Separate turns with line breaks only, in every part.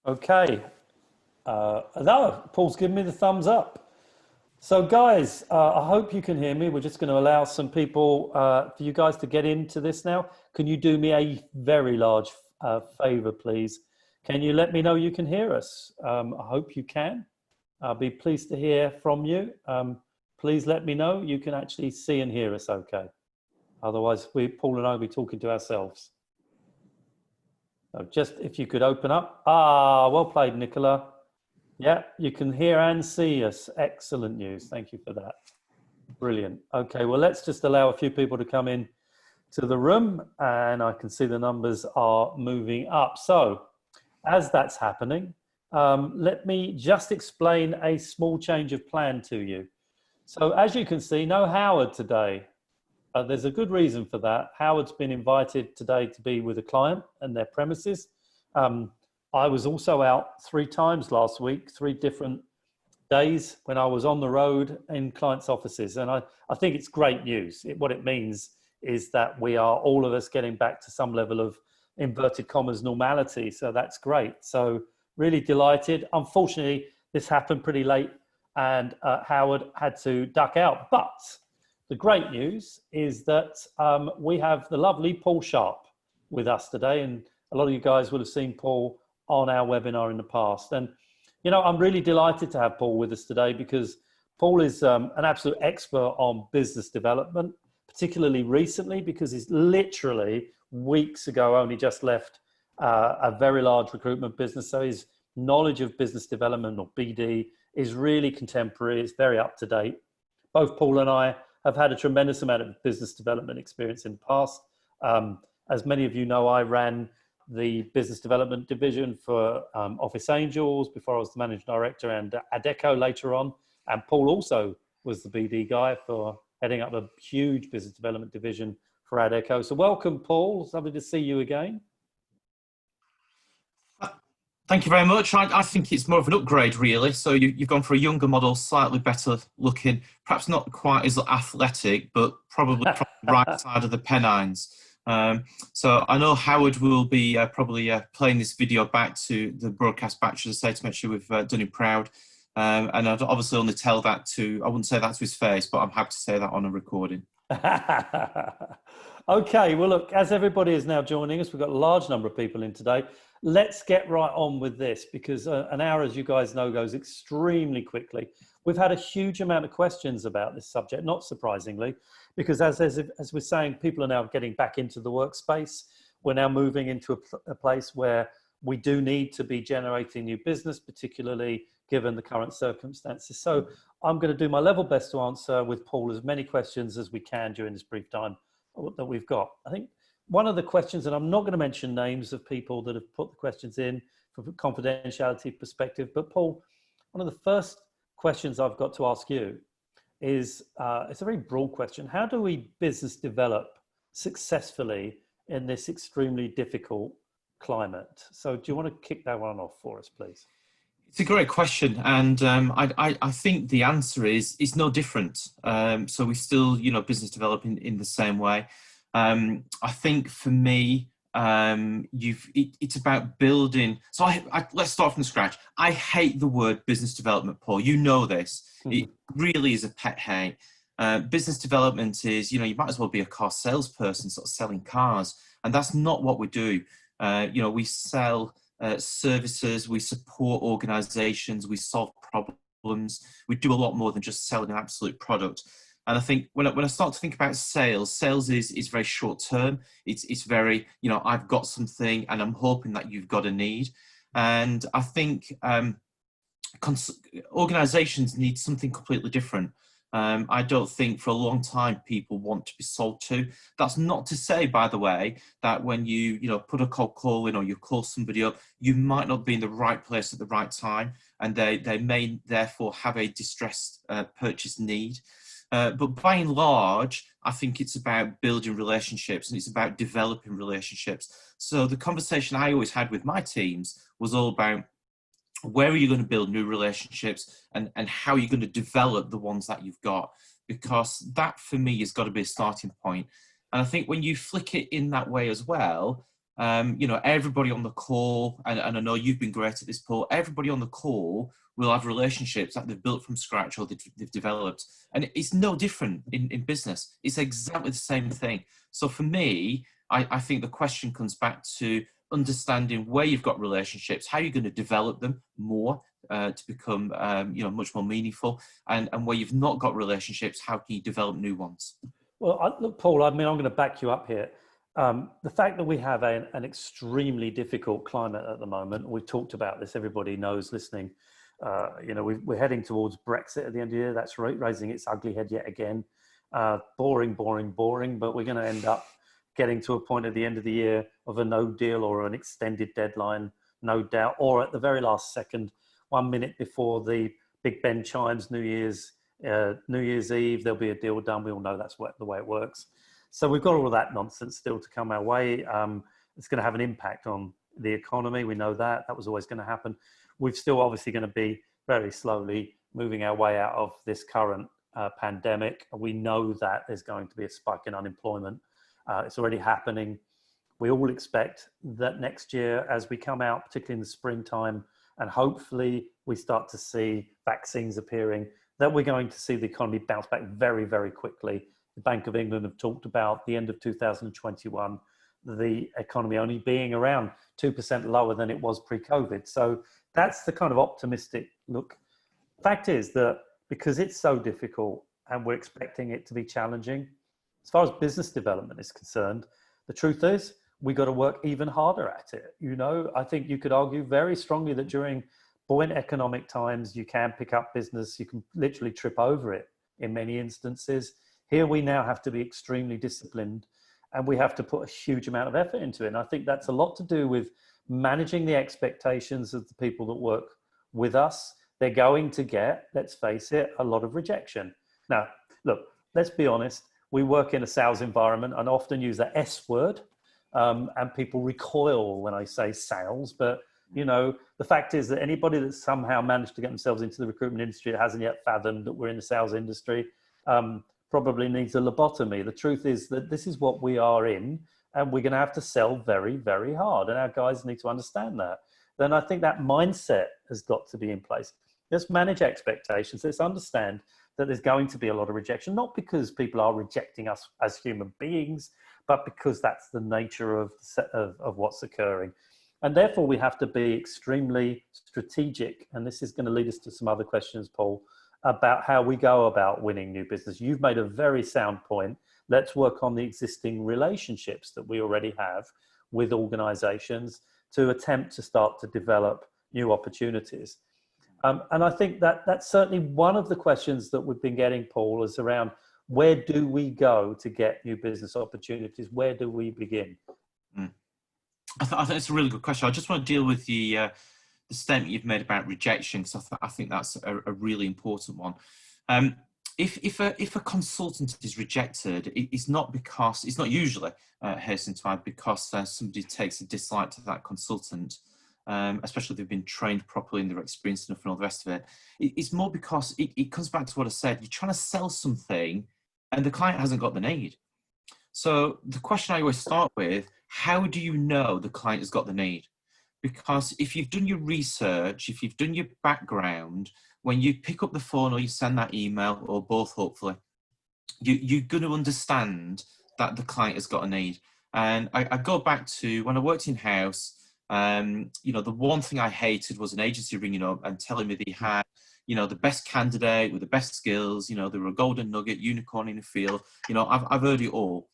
Okay. No, Paul's giving me the thumbs up. So, guys, I hope you can hear me. We're just going to allow some people for you guys to get into this now. Can you do me a very large favor, please? Can you let me know you can hear us? I hope you can. I'll be pleased to hear from you. Please let me know you can actually see and hear us okay. Otherwise, Paul and I will be talking to ourselves. So just if you could open up. Ah, well played, Nicola. Yeah, you can hear and see us. Excellent news. Thank you for that. Brilliant. Okay, well, let's just allow a few people to come in to the room, and I can see the numbers are moving up. So as that's happening, let me just explain a small change of plan to you. So as you can see, no Howard today. There's a good reason for that. Howard's been invited today to be with a client and their premises. I was also out 3 times last week, 3 different days when I was on the road in clients' offices. And I think it's great news. What it means is that we are, all of us, getting back to some level of inverted commas normality. So that's great. So really delighted. Unfortunately, this happened pretty late and Howard had to duck out. But the great news is that we have the lovely Paul Sharpe with us today. And a lot of you guys will have seen Paul on our webinar in the past. And, you know, I'm really delighted to have Paul with us today because Paul is an absolute expert on business development, particularly recently, because he's literally weeks ago only just left a very large recruitment business. So his knowledge of business development, or BD, is really contemporary. It's very up to date. Both Paul and I have had a tremendous amount of business development experience in the past. As many of you know, I ran the business development division for Office Angels before I was the managing director, and Adecco later on. And Paul also was the BD guy for heading up a huge business development division for Adecco. So welcome, Paul. It's lovely to see you again.
Thank you very much. I think it's more of an upgrade, really. So you've gone for a younger model, slightly better looking, perhaps not quite as athletic, but probably from the right side of the Pennines. So I know Howard will be probably playing this video back to the broadcast back, should I say, to make sure we've done him proud. And I'd obviously only tell that to, I wouldn't say that to his face, but I'm happy to say that on a recording.
Okay, well, look, as everybody is now joining us, we've got a large number of people in today. Let's get right on with this because an hour, as you guys know, goes extremely quickly. We've had a huge amount of questions about this subject, not surprisingly, because as we're saying, people are now getting back into the workspace. We're now moving into a place where we do need to be generating new business, particularly given the current circumstances. So I'm going to do my level best to answer with Paul as many questions as we can during this brief time that we've got. I think one of the questions, and I'm not going to mention names of people that have put the questions in from a confidentiality perspective, but Paul, one of the first questions I've got to ask you is, it's a very broad question. How do we business develop successfully in this extremely difficult climate? So do you want to kick that one off for us, please?
It's a great question, and I think the answer is it's no different. So we still, business developing in the same way. I think for me, it's about building. So let's start from scratch. I hate the word business development, Paul. You know this. It really is a pet hate. Business development is, you might as well be a car salesperson, sort of selling cars, and that's not what we do. We sell services, we support organizations, we solve problems. We do a lot more than just selling an absolute product. And I think when I start to think about sales is very short term. It's very, I've got something and I'm hoping that you've got a need. And I think organizations need something completely different. I don't think for a long time people want to be sold to. That's not to say, by the way, that when you put a cold call in or you call somebody up, you might not be in the right place at the right time, and they may therefore have a distressed purchase need. But by and large, I think it's about building relationships and it's about developing relationships. So the conversation I always had with my teams was all about where are you going to build new relationships and how are you going to develop the ones that you've got? Because that for me has got to be a starting point. And I think when you flick it in that way as well, everybody on the call, and I know you've been great at this, Paul, everybody on the call will have relationships that they've built from scratch or they've developed. And it's no different in business. It's exactly the same thing. So for me, I think the question comes back to understanding where you've got relationships, how you're going to develop them more to become much more meaningful, and where you've not got relationships, how can you develop new ones?
Well, look, Paul, I mean, I'm going to back you up here. The fact that we have an extremely difficult climate at the moment, we've talked about this, everybody knows listening, we're heading towards Brexit at the end of the year. That's raising its ugly head yet again. Boring, but we're going to end up getting to a point at the end of the year of a no deal or an extended deadline, no doubt, or at the very last second, 1 minute before the Big Ben chimes, New Year's Eve, there'll be a deal done. We all know that's the way it works. So we've got all of that nonsense still to come our way. It's going to have an impact on the economy. We know that was always going to happen. We're still obviously going to be very slowly moving our way out of this current pandemic. We know that there's going to be a spike in unemployment. It's already happening. We all expect that next year, as we come out, particularly in the springtime, and hopefully we start to see vaccines appearing, that we're going to see the economy bounce back very, very quickly. The Bank of England have talked about the end of 2021, the economy only being around 2% lower than it was pre-COVID. So that's the kind of optimistic look. Fact is that because it's so difficult and we're expecting it to be challenging, as far as business development is concerned, the truth is we got to work even harder at it. I think you could argue very strongly that during buoyant economic times, you can pick up business, you can literally trip over it in many instances. Here we now have to be extremely disciplined and we have to put a huge amount of effort into it. And I think that's a lot to do with managing the expectations of the people that work with us. They're going to get, let's face it, a lot of rejection. Now, look, let's be honest. We work in a sales environment and often use the S word, and people recoil when I say sales. But, the fact is that anybody that's somehow managed to get themselves into the recruitment industry that hasn't yet fathomed that we're in the sales industry probably needs a lobotomy. The truth is that this is what we are in, and we're going to have to sell very, very hard. And our guys need to understand that. Then I think that mindset has got to be in place. Let's manage expectations. Let's understand that there's going to be a lot of rejection, not because people are rejecting us as human beings, but because that's the nature of what's occurring. And therefore, we have to be extremely strategic. And this is going to lead us to some other questions, Paul, about how we go about winning new business. You've made a very sound point. Let's work on the existing relationships that we already have with organizations to attempt to start to develop new opportunities. And I think that that's certainly one of the questions that we've been getting, Paul, is around where do we go to get new business opportunities? Where do we begin?
I think it's a really good question. I just want to deal with the statement you've made about rejection, because I think that's a really important one. If a consultant is rejected, it's not usually, hasten to add, because somebody takes a dislike to that consultant, especially if they've been trained properly and they're experienced enough and all the rest of it. It's more because it comes back to what I said. You're trying to sell something and the client hasn't got the need. So the question I always start with, how do you know the client has got the need? Because if you've done your research, if you've done your background, when you pick up the phone or you send that email, or both hopefully, you're going to understand that the client has got a need. And I go back to when I worked in-house, the one thing I hated was an agency ringing up and telling me they had, the best candidate with the best skills, they were a golden nugget, unicorn in the field. I've heard it all.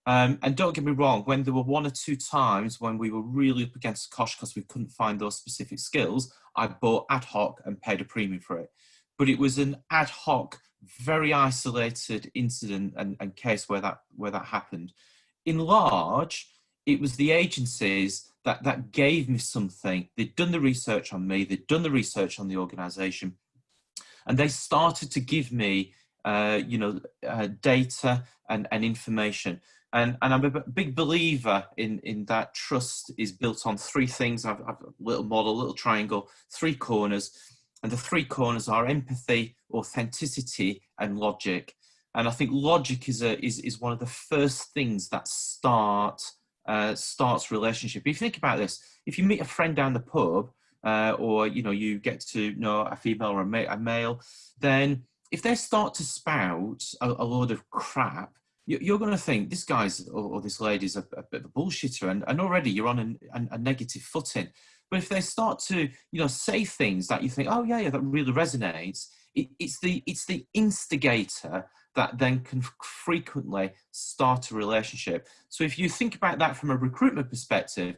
And don't get me wrong, when there were one or two times when we were really up against the cosh because we couldn't find those specific skills, I bought ad hoc and paid a premium for it. But it was an ad hoc, very isolated incident and case where that happened. In large, it was the agencies that gave me something. They'd done the research on me, they'd done the research on the organisation, and they started to give me, data and information. And I'm a big believer in that trust is built on three things. I've a little model, little triangle, three corners. And the three corners are empathy, authenticity, and logic. And I think logic is one of the first things that start starts a relationship. If you think about this, if you meet a friend down the pub, or you get to know a female or a male, then if they start to spout a load of crap, you're going to think this guy's or this lady's a bit of a bullshitter, and already you're on a negative footing. But if they start to say things that you think, oh yeah, that really resonates, it's the instigator that then can frequently start a relationship. So if you think about that from a recruitment perspective,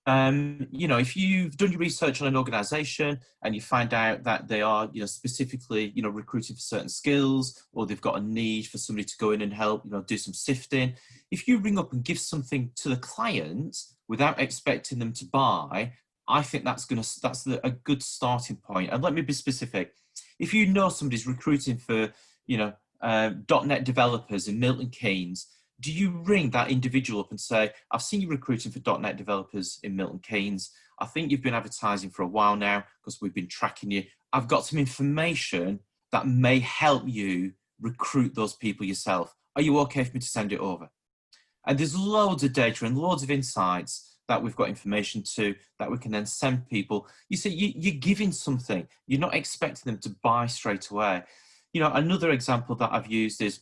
if you've done your research on an organization and you find out that they are, specifically, recruiting for certain skills, or they've got a need for somebody to go in and help, do some sifting. If you ring up and give something to the client without expecting them to buy, I think that's a good starting point. And let me be specific. If you know somebody's recruiting for, .NET developers in Milton Keynes, do you ring that individual up and say, I've seen you recruiting for .NET developers in Milton Keynes. I think you've been advertising for a while now because we've been tracking you. I've got some information that may help you recruit those people yourself. Are you okay for me to send it over? And there's loads of data and loads of insights that we've got information to that we can then send people. You see, you're giving something. You're not expecting them to buy straight away. Another example that I've used is,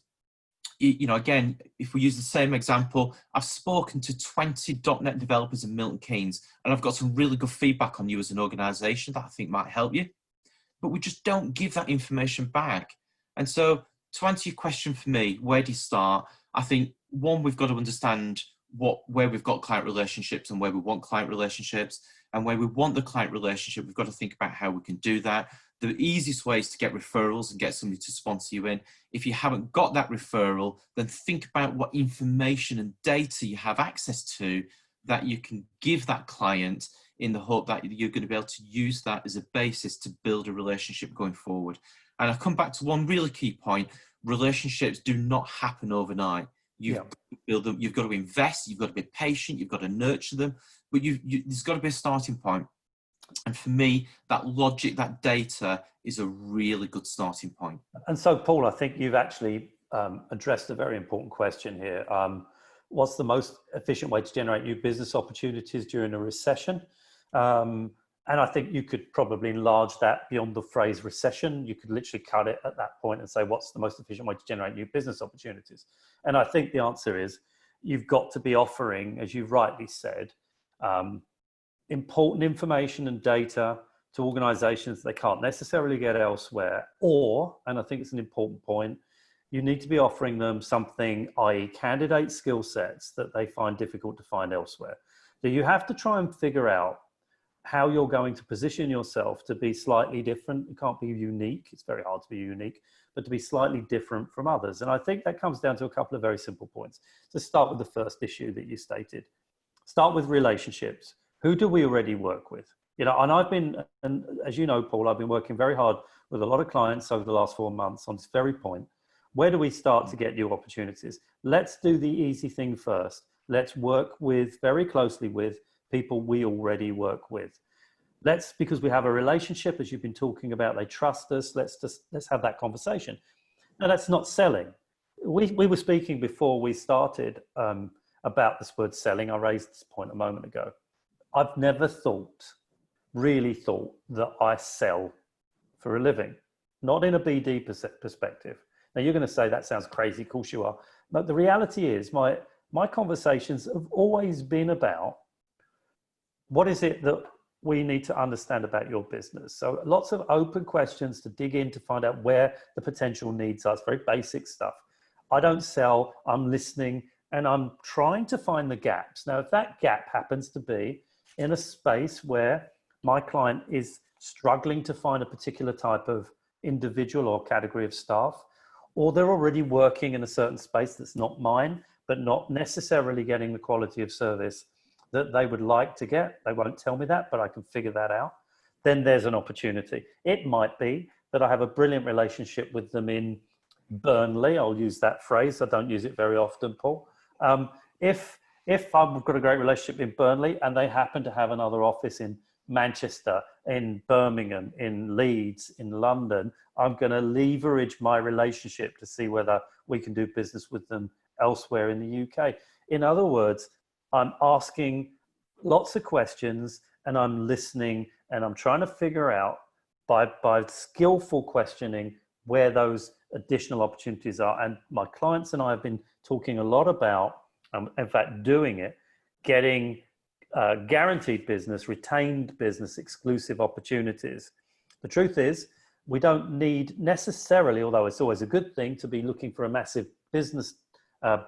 again, if we use the same example, I've spoken to 20 .NET developers in Milton Keynes, and I've got some really good feedback on you as an organization that I think might help you. But we just don't give that information back. And so to answer your question for me, where do you start? I think, one, we've got to understand where we've got client relationships and where we want client relationships. And where we want the client relationship, we've got to think about how we can do that. The easiest way is to get referrals and get somebody to sponsor you in. If you haven't got that referral, then think about what information and data you have access to that you can give that client, in the hope that you're going to be able to use that as a basis to build a relationship going forward. And I've come back to one really key point. Relationships do not happen overnight. You've got to build them, you've got to invest, you've got to be patient, you've got to nurture them, but there's got to be a starting point. And for me, that logic, that data is a really good starting point.
And so, Paul, I think you've actually addressed a very important question here. What's the most efficient way to generate new business opportunities during a recession? And I think you could probably enlarge that beyond the phrase recession. You could literally cut it at that point and say, what's the most efficient way to generate new business opportunities? And I think the answer is, you've got to be offering, as you've rightly said, important information and data to organizations they can't necessarily get elsewhere. Or, and I think it's an important point, you need to be offering them something, i.e. candidate skill sets that they find difficult to find elsewhere. So you have to try and figure out how you're going to position yourself to be slightly different. You can't be unique. It's very hard to be unique, but to be slightly different from others. And I think that comes down to a couple of very simple points. So start with the first issue that you stated. Start with relationships. Who do we already work with? And I've been, and as you know, Paul, I've been working very hard with a lot of clients over the last 4 months on this very point. Where do we start to get new opportunities? Let's do the easy thing first. Let's work very closely with people we already work with. Because we have a relationship, as you've been talking about, they trust us. Let's have that conversation. Now, that's not selling. We were speaking before we started about this word selling. I raised this point a moment ago. I've never really thought that I sell for a living, not in a BD perspective. Now, you're going to say that sounds crazy. Of course you are. But the reality is my conversations have always been about what is it that we need to understand about your business. So lots of open questions to dig in to find out where the potential needs are. It's very basic stuff. I don't sell, I'm listening, and I'm trying to find the gaps. Now, if that gap happens to be in a space where my client is struggling to find a particular type of individual or category of staff, or they're already working in a certain space that's not mine, but not necessarily getting the quality of service that they would like to get, they won't tell me that, but I can figure that out, then there's an opportunity. It might be that I have a brilliant relationship with them in Burnley. I'll use that phrase. I don't use it very often, Paul. If I've got a great relationship in Burnley and they happen to have another office in Manchester, in Birmingham, in Leeds, in London, I'm going to leverage my relationship to see whether we can do business with them elsewhere in the UK. In other words, I'm asking lots of questions and I'm listening and I'm trying to figure out by skillful questioning where those additional opportunities are. And my clients and I have been talking a lot about, in fact, doing it, getting guaranteed business, retained business, exclusive opportunities. The truth is, we don't need necessarily, although it's always a good thing, to be looking for a massive business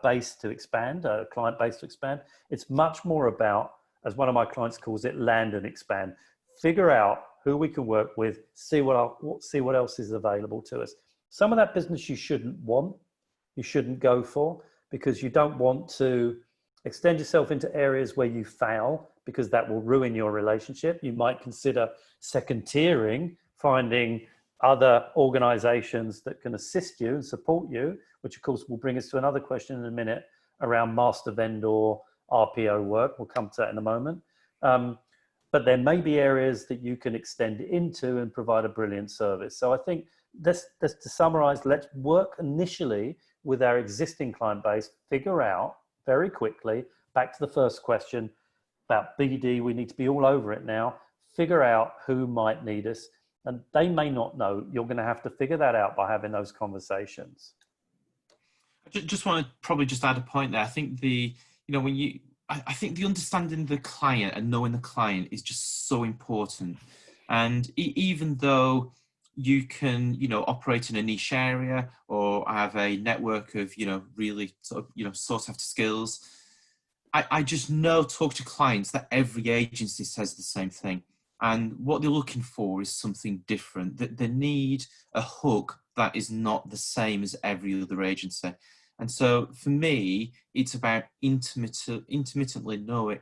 base to expand, a client base to expand. It's much more about, as one of my clients calls it, land and expand. Figure out who we can work with, see what else is available to us. Some of that business you shouldn't want, you shouldn't go for, because you don't want to extend yourself into areas where you fail, because that will ruin your relationship. You might consider second tiering, finding other organizations that can assist you and support you, which of course will bring us to another question in a minute around master vendor RPO work. We'll come to that in a moment. But there may be areas that you can extend into and provide a brilliant service. So I think this to summarize, let's work initially with our existing client base, figure out very quickly, back to the first question about BD, we need to be all over it now, figure out who might need us. And they may not know. You're going to have to figure that out by having those conversations.
I just want to probably just add a point there. I think I think the understanding the client and knowing the client is just so important. And even though you can, operate in a niche area or have a network of, really sort of, sought after skills, I just know, talk to clients, that every agency says the same thing. And what they're looking for is something different. That they need a hook that is not the same as every other agency. And so for me, it's about intimately knowing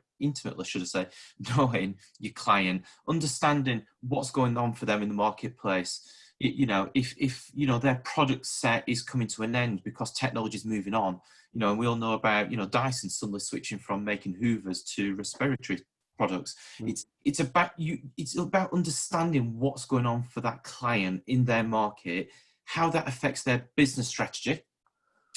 your client, understanding what's going on for them in the marketplace. If their product set is coming to an end because technology is moving on, and we all know about, Dyson suddenly switching from making Hoovers to respiratory products. It's about understanding what's going on for that client in their market, how that affects their business strategy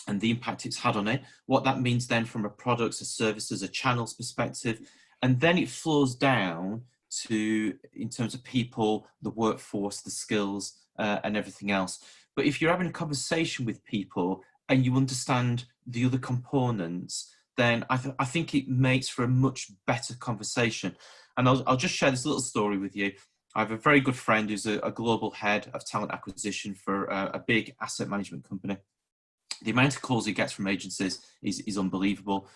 and the impact it's had on it, what that means then from a products, a services, a channels perspective, and then it flows down to, in terms of people, the workforce, the skills, and everything else. But if you're having a conversation with people and you understand the other components, then I think it makes for a much better conversation. And I'll just share this little story with you. I have a very good friend who's a global head of talent acquisition for a big asset management company. The amount of calls he gets from agencies is unbelievable.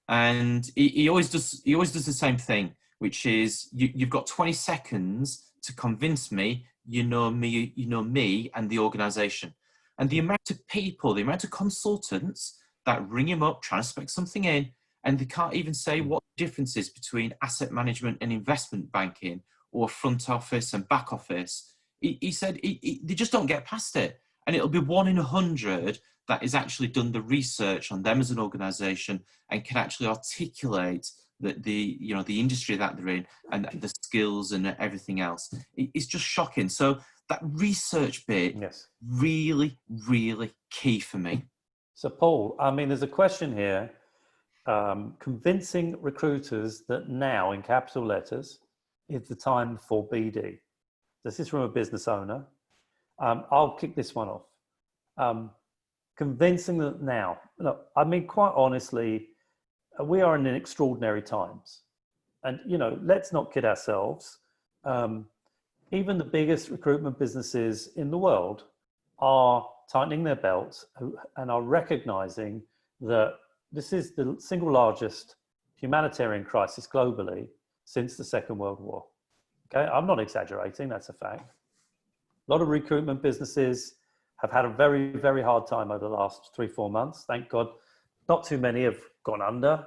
And he always does the same thing, which is you've got 20 seconds to convince me you know me and the organization. And the amount of people, the amount of consultants that ring him up trying to spec something in, and they can't even say what the difference is between asset management and investment banking, or front office and back office. He said they just don't get past it. And it'll be 1 in 100 that is actually done the research on them as an organization and can actually articulate the industry that they're in and the skills and everything else. It's just shocking. So that research bit, yes, really, really key for me.
So Paul, I mean, there's a question here, convincing recruiters that now, in capital letters, is the time for BD. This is from a business owner. I'll kick this one off. Convincing that now. Look, I mean, quite honestly, we are in extraordinary times. And, let's not kid ourselves. Even the biggest recruitment businesses in the world are tightening their belts and are recognizing that this is the single largest humanitarian crisis globally since the Second World War. Okay, I'm not exaggerating, that's a fact. A lot of recruitment businesses have had a very, very hard time over the last 3-4 months. Thank God, not too many have gone under,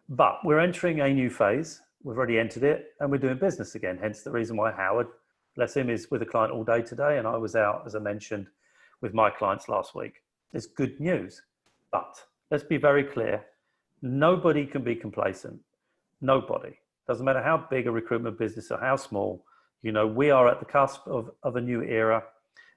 but we're entering a new phase. We've already entered it and we're doing business again. Hence the reason why Howard, bless him, is with a client all day today. And I was out, as I mentioned, with my clients last week. It's good news, but let's be very clear. Nobody can be complacent. Nobody. Doesn't matter how big a recruitment business or how small, You know, we are at the cusp of a new era,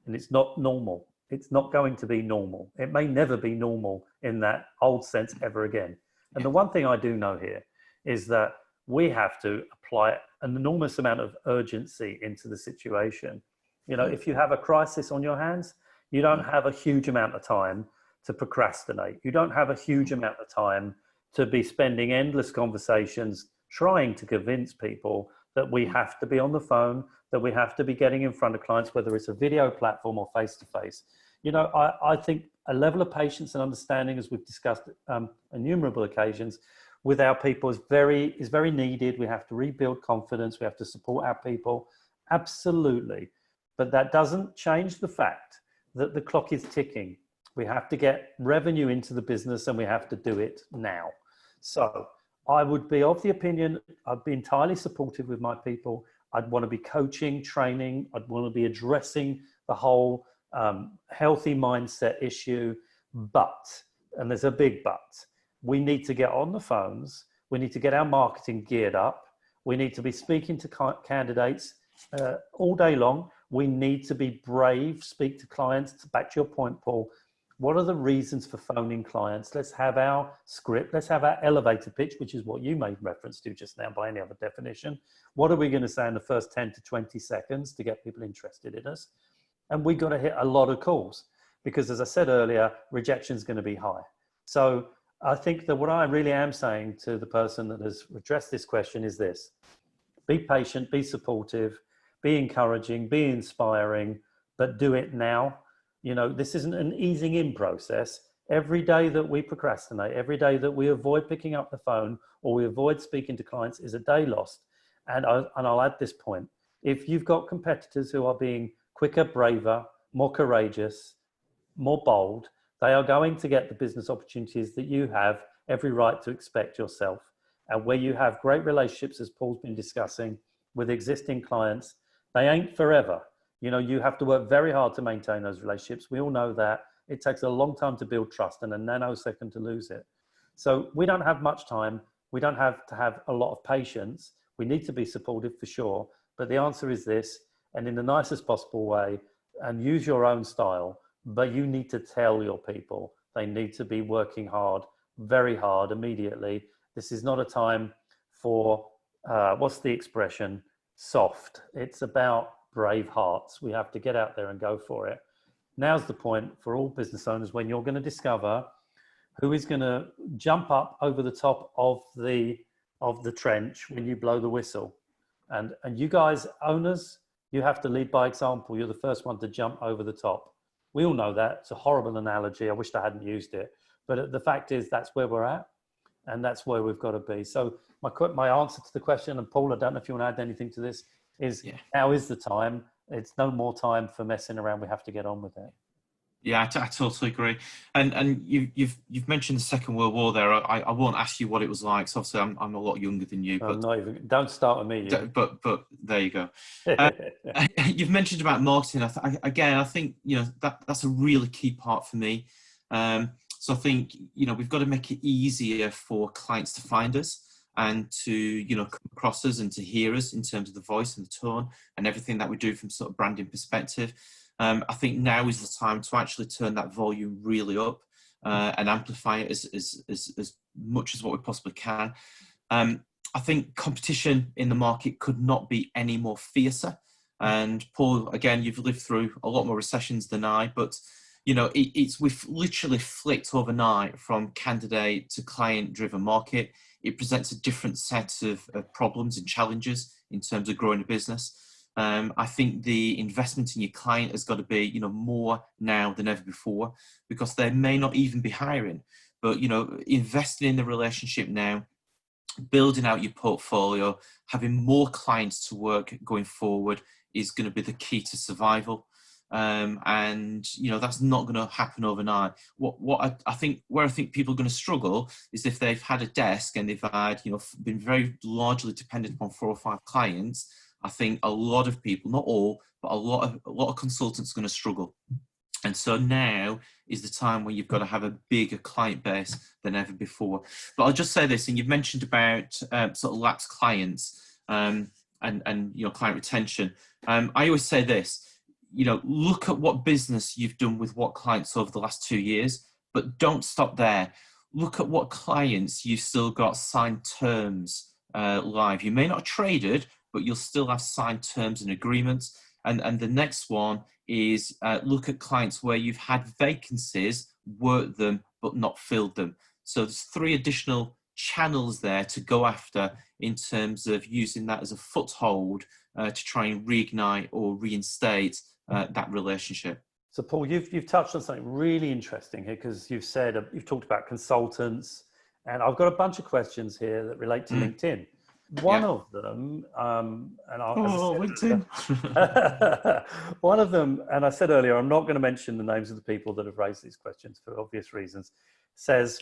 and it's not normal. It's not going to be normal. It may never be normal in that old sense ever again. And the one thing I do know here is that we have to apply an enormous amount of urgency into the situation. You know, if you have a crisis on your hands, you don't have a huge amount of time to procrastinate. You don't have a huge amount of time to be spending endless conversations trying to convince people that we have to be on the phone, that we have to be getting in front of clients, whether it's a video platform or face-to-face. You know, I think a level of patience and understanding, as we've discussed on innumerable occasions, with our people is very needed. We have to rebuild confidence. We have to support our people. Absolutely. But that doesn't change the fact that the clock is ticking. We have to get revenue into the business, and we have to do it now. So I would be of the opinion, I'd be entirely supportive with my people. I'd want to be coaching, training. I'd want to be addressing the whole healthy mindset issue. But, and there's a big but, we need to get on the phones. We need to get our marketing geared up. We need to be speaking to candidates all day long. We need to be brave, speak to clients. Back to your point, Paul, what are the reasons for phoning clients? Let's have our script. Let's have our elevator pitch, which is what you made reference to just now by any other definition. What are we going to say in the first 10 to 20 seconds to get people interested in us? And we've got to hit a lot of calls because, as I said earlier, rejection is going to be high. So I think that what I really am saying to the person that has addressed this question is this: be patient, be supportive, be encouraging, be inspiring, but do it now. You know, this isn't an easing in process. Every day that we procrastinate, every day that we avoid picking up the phone or we avoid speaking to clients is a day lost. And I'll add this point. If you've got competitors who are being quicker, braver, more courageous, more bold, they are going to get the business opportunities that you have every right to expect yourself. And where you have great relationships, as Paul's been discussing, with existing clients, they ain't forever. You know, you have to work very hard to maintain those relationships. We all know that. It takes a long time to build trust and a nanosecond to lose it. So we don't have much time. We don't have to have a lot of patience. We need to be supportive for sure. But the answer is this, and in the nicest possible way, and use your own style, but you need to tell your people they need to be working hard, very hard, immediately. This is not a time for, what's the expression? Soft. It's about brave hearts. We have to get out there and go for it. Now's the point for all business owners when you're going to discover who is going to jump up over the top of the trench when you blow the whistle. And you guys, owners, you have to lead by example. You're the first one to jump over the top. We all know that. It's a horrible analogy. I wish I hadn't used it. But the fact is that's where we're at, and that's where we've got to be. So my answer to the question, and Paul, I don't know if you want to add anything to this, is now is the time. It's no more time for messing around. We have to get on with it.
Yeah, I totally agree. And you've mentioned the Second World War there. I won't ask you what it was like. So obviously I'm a lot younger than you. But
don't start with me.
But there you go. You've mentioned about marketing. I think that's a really key part for me. So I think we've got to make it easier for clients to find us and to come across us and to hear us in terms of the voice and the tone and everything that we do from sort of branding perspective. I think now is the time to actually turn that volume really up and amplify it as much as what we possibly can. I think competition in the market could not be any more fiercer. And Paul, again, you've lived through a lot more recessions than I, but we've literally flicked overnight from candidate to client-driven market. It presents a different set of problems and challenges in terms of growing a business. I think the investment in your client has got to be, more now than ever before, because they may not even be hiring, but, investing in the relationship now, building out your portfolio, having more clients to work going forward is going to be the key to survival. And that's not going to happen overnight. Where I think people are going to struggle is if they've had a desk and they've had, been very largely dependent upon 4 or 5 clients. I think a lot of people, not all, but a lot of consultants are going to struggle. And so now is the time when you've got to have a bigger client base than ever before. But I'll just say this, and you've mentioned about sort of lapsed clients. and client retention. I always say this, look at what business you've done with what clients over the last 2 years, but don't stop there. Look at what clients you've still got signed terms live. You may not have traded, but you'll still have signed terms and agreements. And the next one is look at clients where you've had vacancies, worked them, but not filled them. So there's 3 additional channels there to go after in terms of using that as a foothold to try and reignite or reinstate that relationship.
So Paul, you've touched on something really interesting here, because you've talked about consultants, and I've got a bunch of questions here that relate to LinkedIn. One of them,
LinkedIn.
One of them, and I said earlier, I'm not going to mention the names of the people that have raised these questions for obvious reasons, says,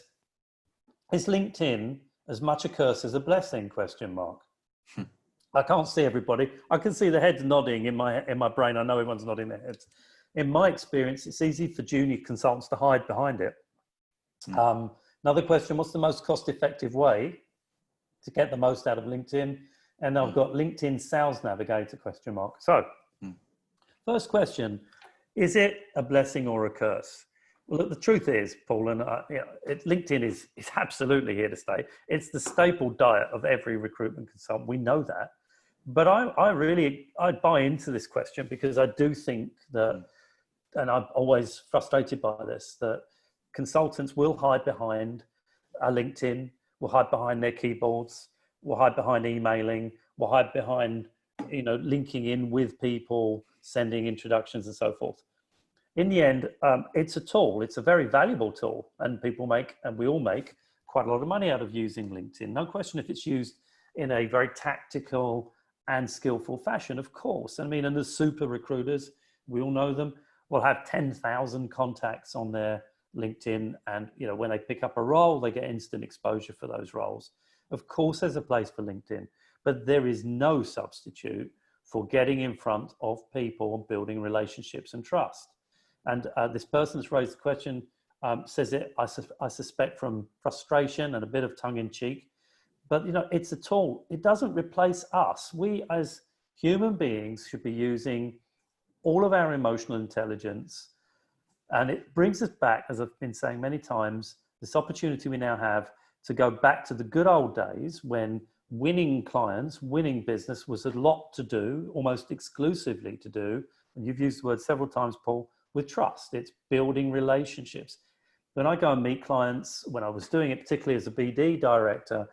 is LinkedIn as much a curse as a blessing? ? I can't see everybody. I can see the heads nodding in my brain. I know everyone's nodding their heads. In my experience, it's easy for junior consultants to hide behind it. Another question, what's the most cost-effective way to get the most out of LinkedIn? And I've got LinkedIn Sales Navigator ? So, first question, is it a blessing or a curse? Well, look, the truth is, Paul, and LinkedIn is absolutely here to stay. It's the staple diet of every recruitment consultant. We know that. But I buy into this question, because I do think that, and I'm always frustrated by this, that consultants will hide behind LinkedIn, will hide behind their keyboards, will hide behind emailing, will hide behind, linking in with people, sending introductions and so forth. In the end, it's a tool. It's a very valuable tool, and we all make quite a lot of money out of using LinkedIn. No question if it's used in a very tactical and skillful fashion, of course. And the super recruiters, we all know them, will have 10,000 contacts on their LinkedIn. And, when they pick up a role, they get instant exposure for those roles. Of course, there's a place for LinkedIn, but there is no substitute for getting in front of people and building relationships and trust. And this person that's raised the question says it, I suspect, from frustration and a bit of tongue in cheek. But, it's a tool. It doesn't replace us. We as human beings should be using all of our emotional intelligence. And it brings us back, as I've been saying many times, this opportunity we now have to go back to the good old days when winning clients, winning business was a lot to do, almost exclusively to do. And you've used the word several times, Paul, with trust. It's building relationships. When I go and meet clients, when I was doing it, particularly as a BD director,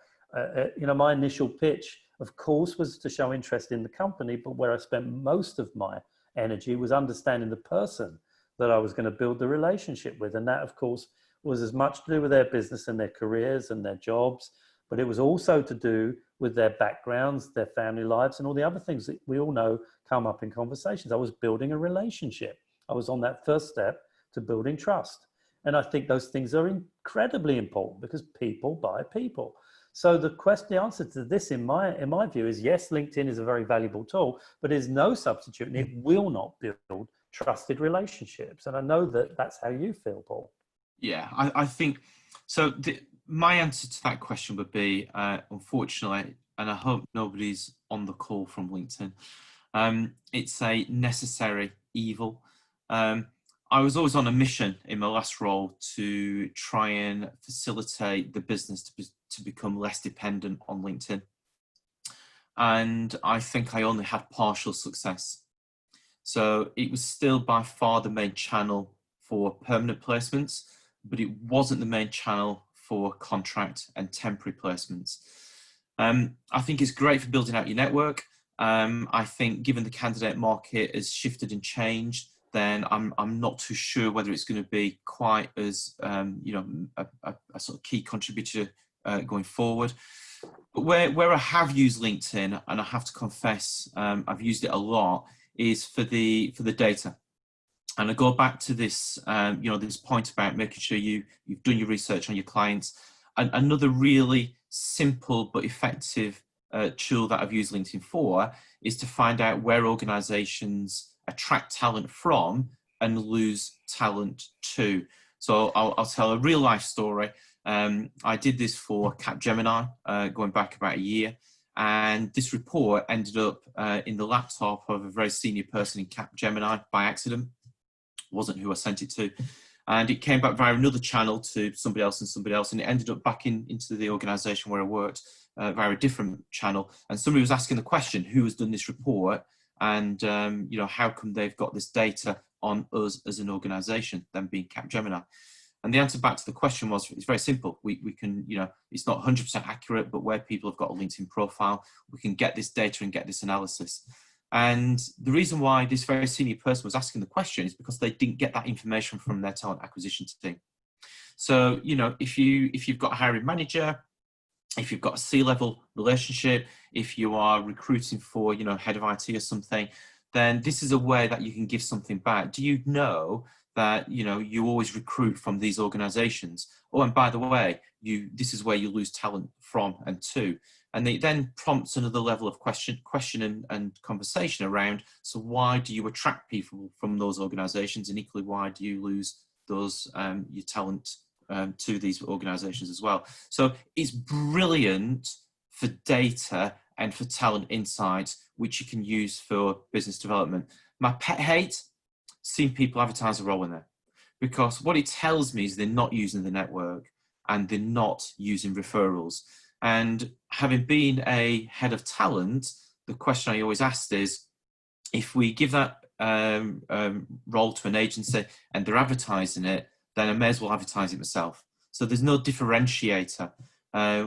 my initial pitch, of course, was to show interest in the company, but where I spent most of my energy was understanding the person that I was going to build the relationship with. And that, of course, was as much to do with their business and their careers and their jobs, but it was also to do with their backgrounds, their family lives, and all the other things that we all know come up in conversations. I was building a relationship. I was on that first step to building trust. And I think those things are incredibly important, because people buy people. So the answer to this, in my view, is yes, LinkedIn is a very valuable tool, but it is no substitute, and it will not build trusted relationships. And I know that that's how you feel, Paul.
Yeah, I think so. My answer to that question would be, unfortunately, and I hope nobody's on the call from LinkedIn, it's a necessary evil. I was always on a mission in my last role to try and facilitate the business to become less dependent on LinkedIn. And I think I only had partial success. So it was still by far the main channel for permanent placements, but it wasn't the main channel for contract and temporary placements. I think it's great for building out your network. I think given the candidate market has shifted and changed, then I'm not too sure whether it's going to be quite as a sort of key contributor going forward. But where I have used LinkedIn, and I have to confess I've used it a lot, is for the data. And I go back to this this point about making sure you've done your research on your clients. And another really simple but effective tool that I've used LinkedIn for is to find out where organizations attract talent from and lose talent to. So I'll tell a real life story. I did this for Capgemini going back about a year. And this report ended up in the laptop of a very senior person in Capgemini by accident. Wasn't who I sent it to. And it came back via another channel to somebody else, and it ended up back into the organisation where I worked via a different channel. And somebody was asking the question, who has done this report, and how come they've got this data on us as an organisation, them being Capgemini? And the answer back to the question was, it's very simple. We can, it's not 100% accurate, but where people have got a LinkedIn profile, we can get this data and get this analysis. And the reason why this very senior person was asking the question is because they didn't get that information from their talent acquisition team. So, if you've got a hiring manager, if you've got a C-level relationship, if you are recruiting for, head of IT or something, then this is a way that you can give something back. Do you know that, you always recruit from these organizations? Oh, and by the way, this is where you lose talent from and to. And it then prompts another level of question and conversation around, so why do you attract people from those organizations? And equally, why do you lose those, your talent to these organizations as well? So it's brilliant for data and for talent insights, which you can use for business development. My pet hate, seeing people advertise a role in there, because what it tells me is they're not using the network and they're not using referrals. And having been a head of talent, the question I always asked is, if we give that role to an agency and they're advertising it, then I may as well advertise it myself. So there's no differentiator.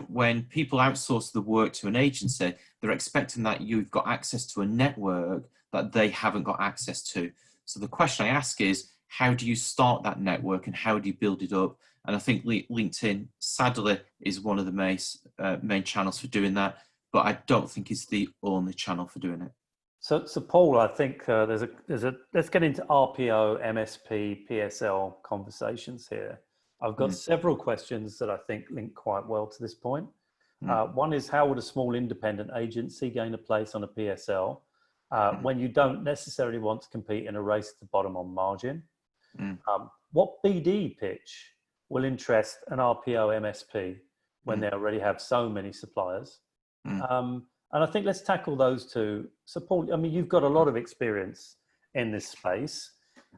When people outsource the work to an agency, they're expecting that you've got access to a network that they haven't got access to. So the question I ask is, how do you start that network and how do you build it up? And I think LinkedIn, sadly, is one of the main channels for doing that, but I don't think it's the only channel for doing it.
So Paul, I think there's a let's get into RPO, MSP, PSL conversations here. I've got several questions that I think link quite well to this point. One is, how would a small independent agency gain a place on a PSL when you don't necessarily want to compete in a race to the bottom on margin? What BD pitch will interest an RPO MSP when they already have so many suppliers? And I think let's tackle those two. So Paul, I mean, you've got a lot of experience in this space.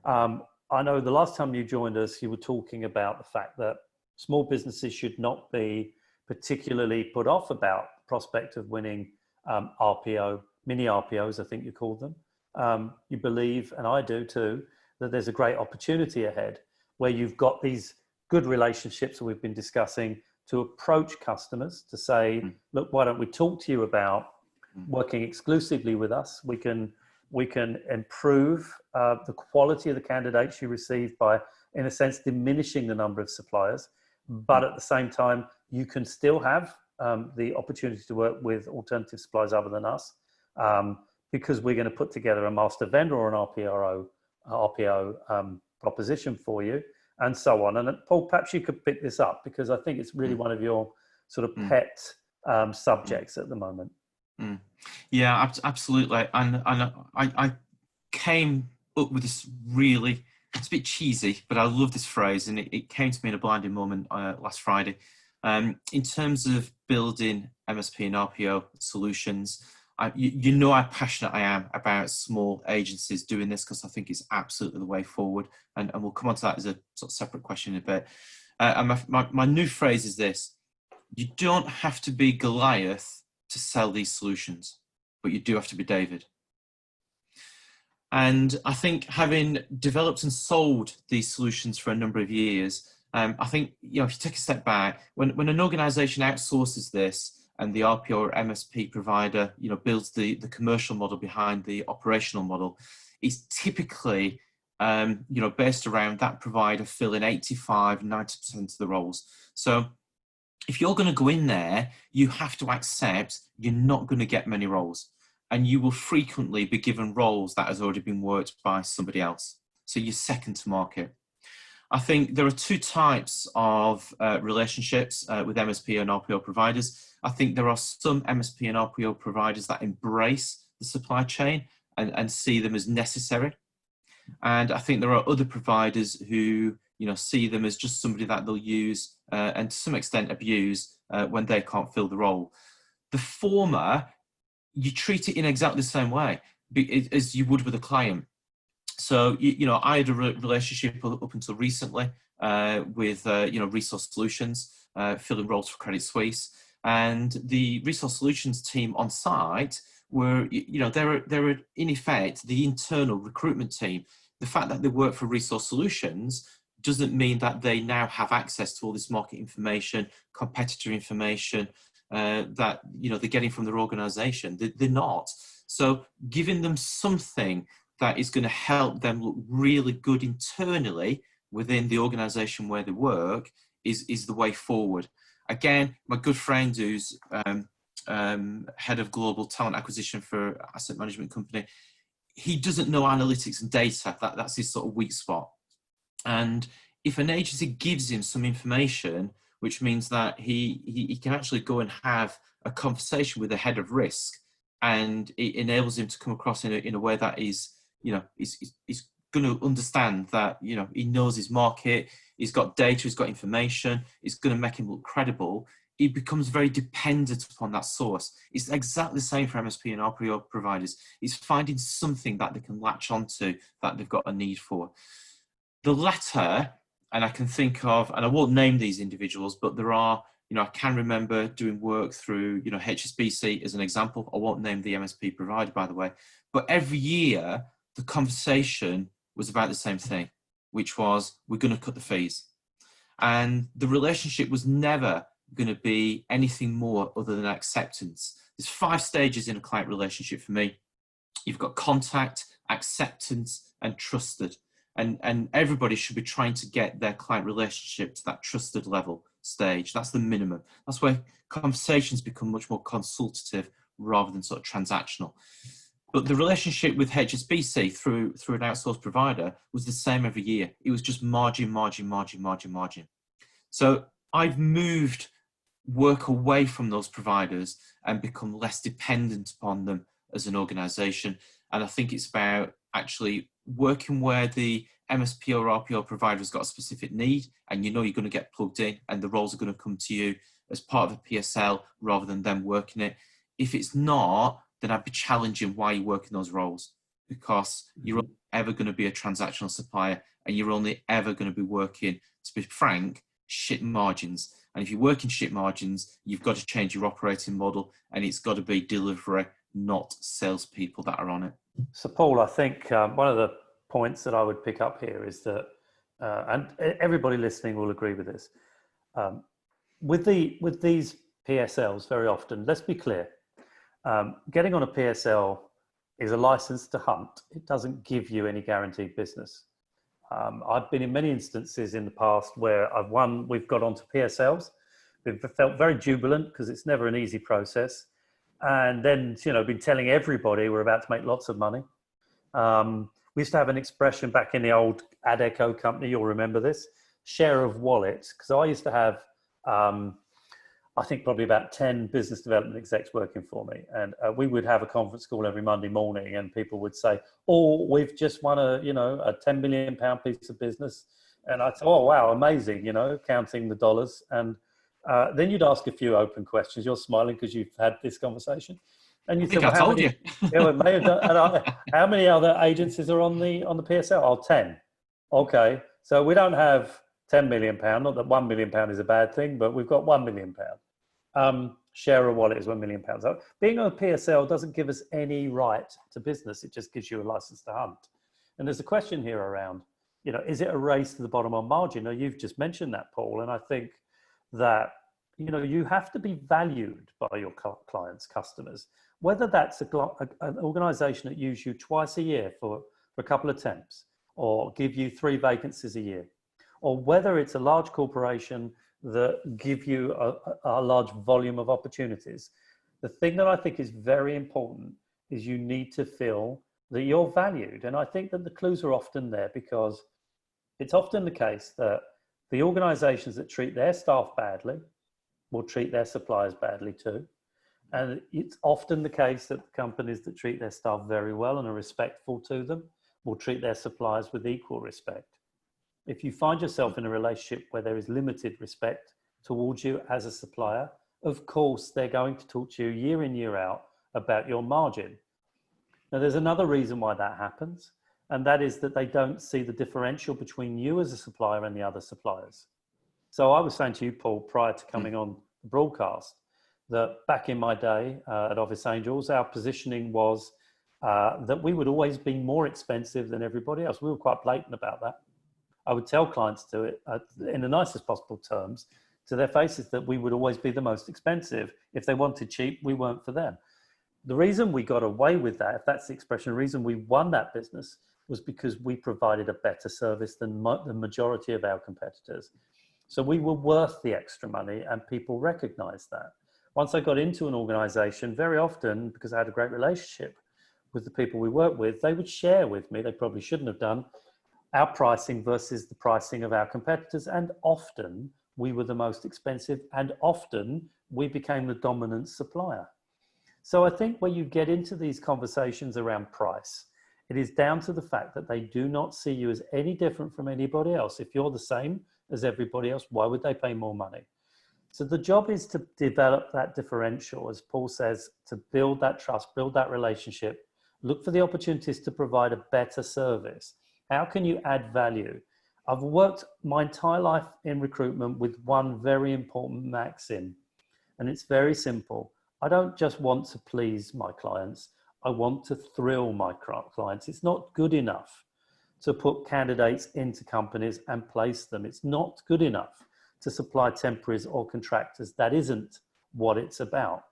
I know the last time you joined us, you were talking about the fact that small businesses should not be particularly put off about the prospect of winning RPO, mini RPOs, I think you called them. You believe, and I do too, that there's a great opportunity ahead where you've got these good relationships that we've been discussing to approach customers to say, look, why don't we talk to you about working exclusively with us? We can improve the quality of the candidates you receive by, in a sense, diminishing the number of suppliers. But at the same time, you can still have the opportunity to work with alternative suppliers other than us, because we're going to put together a master vendor or an RPO proposition for you, and so on. And Paul, perhaps you could pick this up, because I think it's really one of your sort of pet subjects at the moment.
Yeah, absolutely. And I came up with this really, it's a bit cheesy, but I love this phrase, and it came to me in a blinding moment last Friday. In terms of building MSP and RPO solutions, you know how passionate I am about small agencies doing this, because I think it's absolutely the way forward. And we'll come on to that as a sort of separate question in a bit. And my new phrase is this: you don't have to be Goliath to sell these solutions, but you do have to be David. And I think, having developed and sold these solutions for a number of years, I think, if you take a step back, when an organization outsources this, and the RPO or MSP provider, builds the commercial model behind the operational model, it's typically, based around that provider filling 85, 90% of the roles. So if you're going to go in there, you have to accept you're not going to get many roles, and you will frequently be given roles that has already been worked by somebody else. So you're second to market. I think there are two types of relationships with MSP and RPO providers. I think there are some MSP and RPO providers that embrace the supply chain and see them as necessary. And I think there are other providers who, see them as just somebody that they'll use and to some extent abuse when they can't fill the role. The former, you treat it in exactly the same way as you would with a client. So, I had a relationship up until recently with, Resource Solutions, filling roles for Credit Suisse. And the Resource Solutions team on site were, they're in effect the internal recruitment team. The fact that they work for Resource Solutions doesn't mean that they now have access to all this market information, competitor information that they're getting from their organisation. They're not. So giving them something that is going to help them look really good internally within the organisation where they work is the way forward. Again, my good friend who's head of global talent acquisition for asset management company, he doesn't know analytics and data. That's his sort of weak spot. And if an agency gives him some information, which means that he can actually go and have a conversation with the head of risk, and it enables him to come across in a way that is, he's going to understand that, he knows his market, he's got data, he's got information, it's going to make him look credible. He becomes very dependent upon that source. It's exactly the same for MSP and RPO providers. It's finding something that they can latch onto that they've got a need for. The latter, and I can think of, and I won't name these individuals, but there are, I can remember doing work through, HSBC as an example. I won't name the MSP provider, by the way, but every year the conversation was about the same thing, which was, we're going to cut the fees. And the relationship was never going to be anything more other than acceptance. There's 5 stages in a client relationship for me. You've got contact, acceptance, and trusted. And everybody should be trying to get their client relationship to that trusted level stage. That's the minimum. That's where conversations become much more consultative rather than sort of transactional. But the relationship with HSBC through an outsourced provider was the same every year. It was just margin. So I've moved work away from those providers and become less dependent upon them as an organization. And I think it's about actually working where the MSP or RPO provider has got a specific need, and you're going to get plugged in and the roles are going to come to you as part of a PSL rather than them working it. If it's not, then I'd be challenging why you're working those roles, because you're only ever going to be a transactional supplier, and you're only ever going to be working, to be frank, shit margins. And if you're working shit margins, you've got to change your operating model, and it's got to be delivery, not salespeople that are on it.
So, Paul, I think one of the points that I would pick up here is that, and everybody listening will agree with this, with these PSLs, very often, let's be clear, getting on a PSL is a license to hunt. It doesn't give you any guaranteed business. I've been in many instances in the past where we've got onto PSLs. We've felt very jubilant because it's never an easy process. And then, been telling everybody we're about to make lots of money. We used to have an expression back in the old Adecco company, you'll remember this, share of wallet, because I used to have, I think probably about 10 business development execs working for me. And we would have a conference call every Monday morning, and people would say, oh, we've just won a £10 million piece of business. And I'd say, oh, wow, amazing, counting the dollars. And then you'd ask a few open questions. You're smiling because you've had this conversation. And you'd say, well, how many, how many other agencies are on the PSL? Oh, 10. Okay. So we don't have £10 million. Not that £1 million is a bad thing, but we've got £1 million. Share a wallet is £1 million. So being on a PSL doesn't give us any right to business. It just gives you a license to hunt. And there's a question here around, is it a race to the bottom on margin? Now, you've just mentioned that, Paul, and I think that you have to be valued by your clients, customers, whether that's an organization that uses you twice a year for a couple of temps, or give you 3 vacancies a year, or whether it's a large corporation that give you a large volume of opportunities. The thing that I think is very important is you need to feel that you're valued. And I think that the clues are often there, because it's often the case that the organizations that treat their staff badly will treat their suppliers badly too. And it's often the case that the companies that treat their staff very well and are respectful to them will treat their suppliers with equal respect. If you find yourself in a relationship where there is limited respect towards you as a supplier, of course, they're going to talk to you year in, year out about your margin. Now, there's another reason why that happens, and that is that they don't see the differential between you as a supplier and the other suppliers. So I was saying to you, Paul, prior to coming on the broadcast, that back in my day at Office Angels, our positioning was that we would always be more expensive than everybody else. We were quite blatant about that. I would tell clients to it in the nicest possible terms to their faces that we would always be the most expensive. If they wanted cheap, we weren't for them. The reason we got away with that, if that's the expression, the reason we won that business was because we provided a better service than the majority of our competitors. So we were worth the extra money, and people recognized that. Once I got into an organization, very often, because I had a great relationship with the people we worked with, they would share with me, they probably shouldn't have done, our pricing versus the pricing of our competitors. And often we were the most expensive, and often we became the dominant supplier. So I think when you get into these conversations around price, it is down to the fact that they do not see you as any different from anybody else. If you're the same as everybody else, why would they pay more money? So the job is to develop that differential, as Paul says, to build that trust, build that relationship, look for the opportunities to provide a better service. How can you add value? I've worked my entire life in recruitment with one very important maxim, and it's very simple. I don't just want to please my clients. I want to thrill my clients. It's not good enough to put candidates into companies and place them. It's not good enough to supply temporaries or contractors. That isn't what it's about.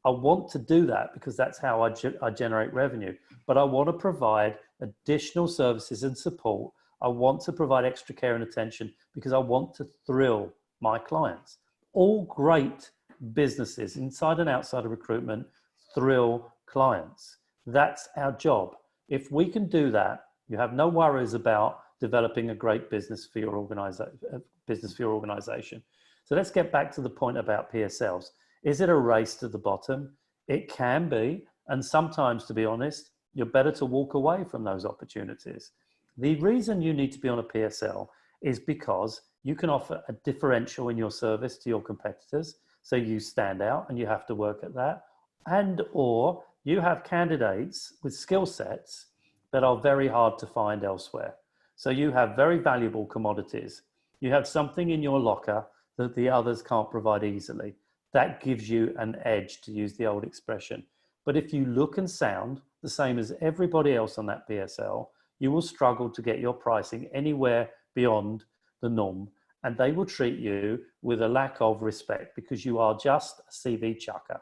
I want to do that because that's how I generate revenue, but I want to provide additional services and support. I want to provide extra care and attention because I want to thrill my clients. All great businesses inside and outside of recruitment thrill clients. That's our job. If we can do that, you have no worries about developing a great business for your organization. So let's get back to the point about PSLs. Is it a race to the bottom? It can be, and sometimes, to be honest, you're better to walk away from those opportunities. The reason you need to be on a PSL is because you can offer a differential in your service to your competitors, so you stand out and you have to work at that, and or you have candidates with skill sets that are very hard to find elsewhere. So you have very valuable commodities. You have something in your locker that the others can't provide easily. That gives you an edge, to use the old expression. But if you look and sound the same as everybody else on that PSL, you will struggle to get your pricing anywhere beyond the norm. And they will treat you with a lack of respect because you are just a CV chucker.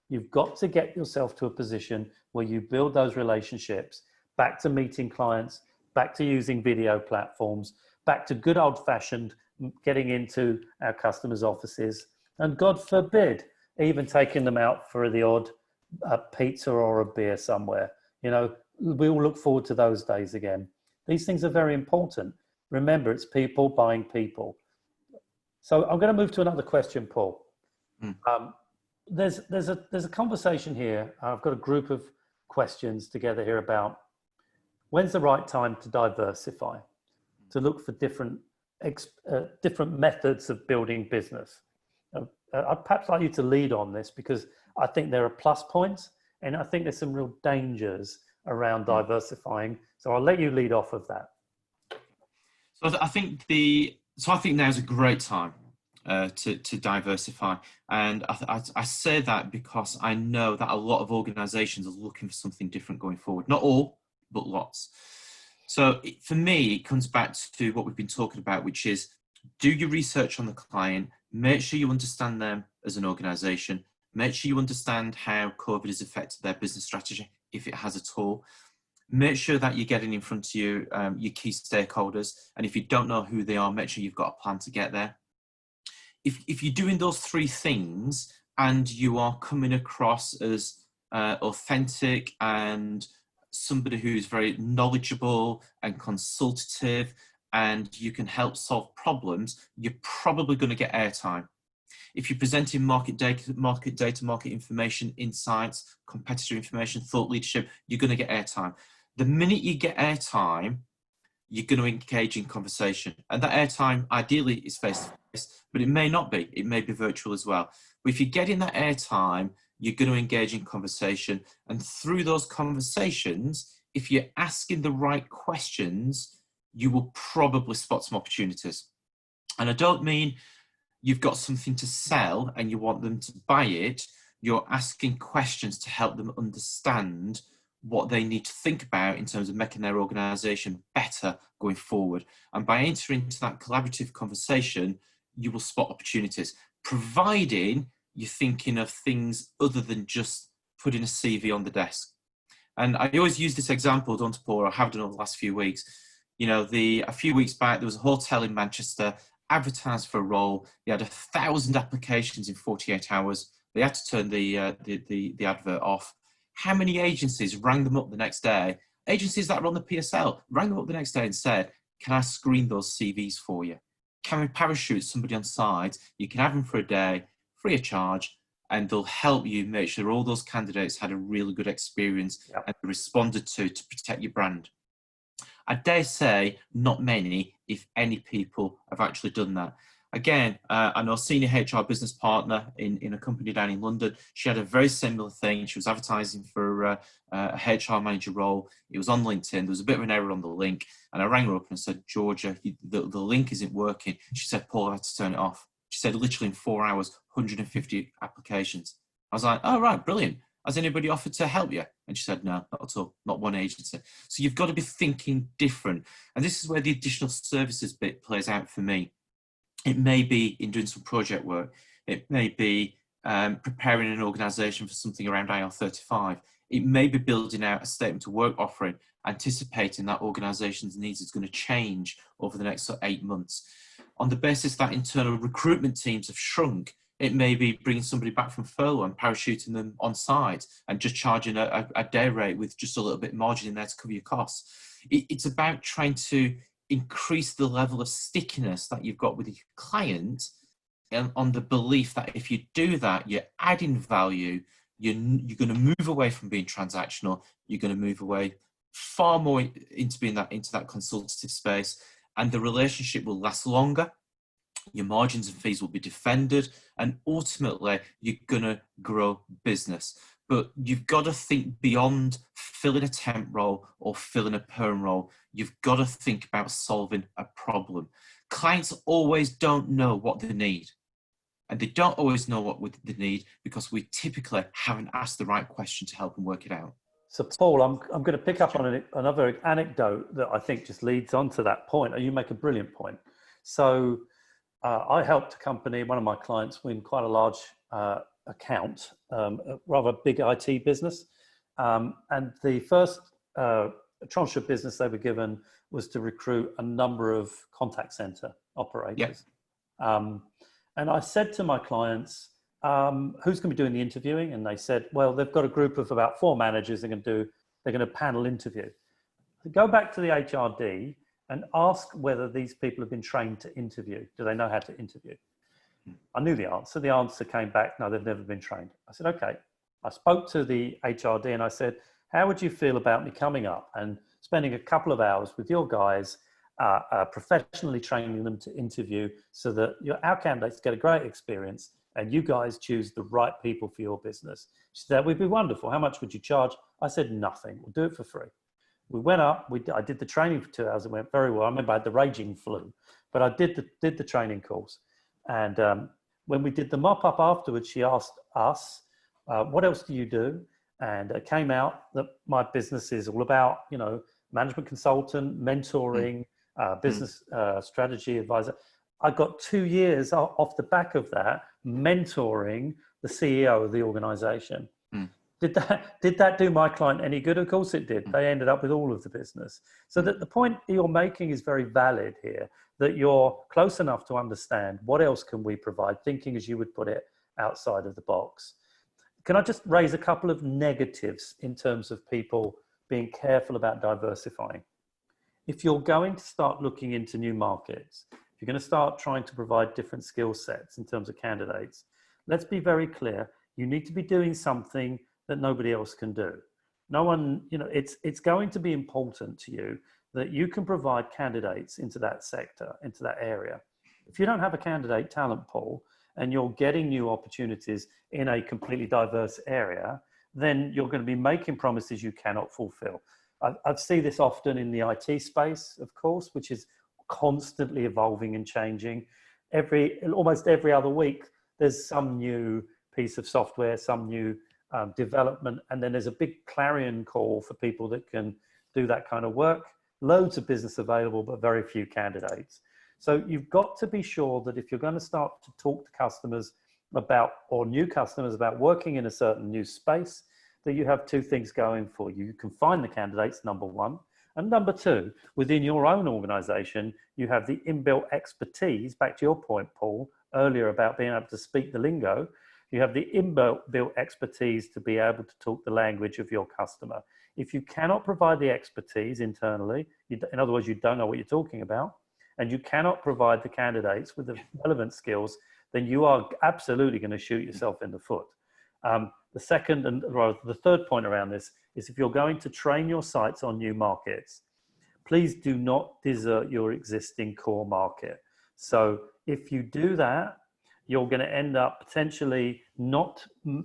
You've got to get yourself to a position where you build those relationships, back to meeting clients, back to using video platforms, back to good old-fashioned getting into our customers' offices, and God forbid, even taking them out for the odd pizza or a beer somewhere. You know, we all look forward to those days again. These things are very important. Remember, it's people buying people. So I'm going to move to another question, Paul. There's a conversation here. I've got a group of questions together here about when's the right time to diversify, to look for different methods of building business. I'd perhaps like you to lead on this because I think there are plus points and I think there's some real dangers around diversifying. So I'll let you lead off of that.
So I think now is a great time to diversify, and I say that because I know that a lot of organisations are looking for something different going forward. Not all, but lots. So for me, it comes back to what we've been talking about, which is do your research on the client, make sure you understand them as an organisation, make sure you understand how COVID has affected their business strategy, if it has at all. Make sure that you're getting in front of your key stakeholders, and if you don't know who they are, make sure you've got a plan to get there. If you're doing those three things and you are coming across as authentic and somebody who's very knowledgeable and consultative and you can help solve problems, you're probably going to get airtime. If you're presenting market data, market information, insights, competitor information, thought leadership, you're going to get airtime. The minute you get airtime, you're going to engage in conversation. And that airtime ideally is face-to-face, but it may not be. It may be virtual as well. But if you're getting that airtime, you're going to engage in conversation. And through those conversations, if you're asking the right questions, you will probably spot some opportunities. And I don't mean you've got something to sell and you want them to buy it. You're asking questions to help them understand what they need to think about in terms of making their organization better going forward. And by entering into that collaborative conversation, you will spot opportunities, providing you're thinking of things other than just putting a CV on the desk. And I always use this example, don't I, Paul? I have done over the last few weeks. You know, a few weeks back, there was a hotel in Manchester advertised for a role. They had 1,000 applications in 48 hours. They had to turn the advert off. How many agencies rang them up the next day? Agencies that are on the PSL rang them up the next day and said, can I screen those CVs for you? Can we parachute somebody on site? You can have them for a day, free of charge, and they'll help you make sure all those candidates had a really good experience and responded to protect your brand. I dare say not many, if any, people have actually done that. Again, I know a senior HR business partner in a company down in London. She had a very similar thing. She was advertising for a HR manager role. It was on LinkedIn. There was a bit of an error on the link. And I rang her up and said, Georgia, the link isn't working. She said, Paul, I had to turn it off. She said, literally in 4 hours, 150 applications. I was like, oh, right, brilliant. Has anybody offered to help you? And she said, no, not at all, not one agency. So you've got to be thinking different. And this is where the additional services bit plays out for me. It may be in doing some project work. It may be preparing an organisation for something around IR35. It may be building out a statement of work offering, anticipating that organisation's needs is going to change over the next 8 months. On the basis that internal recruitment teams have shrunk, it may be bringing somebody back from furlough and parachuting them on site and just charging a day rate with just a little bit of margin in there to cover your costs. It's about trying to increase the level of stickiness that you've got with your client, and on the belief that if you do that, you're adding value, you're going to move away from being transactional, you're going to move away far more into being into that consultative space, and the relationship will last longer. Your margins and fees will be defended, and ultimately you're going to grow business. But you've got to think beyond filling a temp role or filling a perm role. You've got to think about solving a problem. Clients always don't know what they need. And they don't always know what they need because we typically haven't asked the right question to help them work it out.
So Paul, I'm going to pick up on another anecdote that I think just leads on to that point. You make a brilliant point. So I helped a company, one of my clients, win quite a large account, a rather big IT business. And the first tranche of business they were given was to recruit a number of contact center operators. Yep. And I said to my clients, who's going to be doing the interviewing? And they said, well, they've got a group of about 4 managers they're going to panel interview. Go back to the HRD and ask whether these people have been trained to interview. Do they know how to interview? I knew the answer. The answer came back, no, they've never been trained. I said, okay. I spoke to the HRD and I said, how would you feel about me coming up and spending a couple of hours with your guys, professionally training them to interview so that our candidates get a great experience and you guys choose the right people for your business? She said, that would be wonderful. How much would you charge? I said, nothing. We'll do it for free. We went up, I did the training for 2 hours. It went very well. I remember I had the raging flu, but I did the training course. And when we did the mop-up afterwards, she asked us, what else do you do? And it came out that my business is all about, management consultant, mentoring, business strategy advisor. I got 2 years off the back of that, mentoring the CEO of the organization. Did that do my client any good? Of course it did. They ended up with all of the business. So that the point you're making is very valid here, that you're close enough to understand what else can we provide, thinking as you would put it, outside of the box. Can I just raise a couple of negatives in terms of people being careful about diversifying? If you're going to start looking into new markets, if you're going to start trying to provide different skill sets in terms of candidates, let's be very clear. You need to be doing something that nobody else can do. No one, it's going to be important to you that you can provide candidates into that sector, into that area. If you don't have a candidate talent pool and you're getting new opportunities in a completely diverse area, then you're going to be making promises you cannot fulfill. I see this often in the IT space, of course, which is constantly evolving and changing. Almost every other week, there's some new piece of software, some new development, and then there's a big clarion call for people that can do that kind of work. Loads of business available, but very few candidates. So you've got to be sure that if you're going to start to talk to customers about, or new customers about working in a certain new space, that you have two things going for you. You can find the candidates, number one. And number two, within your own organization, you have the inbuilt expertise, back to your point, Paul, earlier about being able to speak the lingo. You have the inbuilt expertise to be able to talk the language of your customer. If you cannot provide the expertise internally, in other words, you don't know what you're talking about, and you cannot provide the candidates with the relevant skills, then you are absolutely going to shoot yourself in the foot. The second and rather the third point around this is if you're going to train your sites on new markets, please do not desert your existing core market. So if you do that, you're going to end up potentially not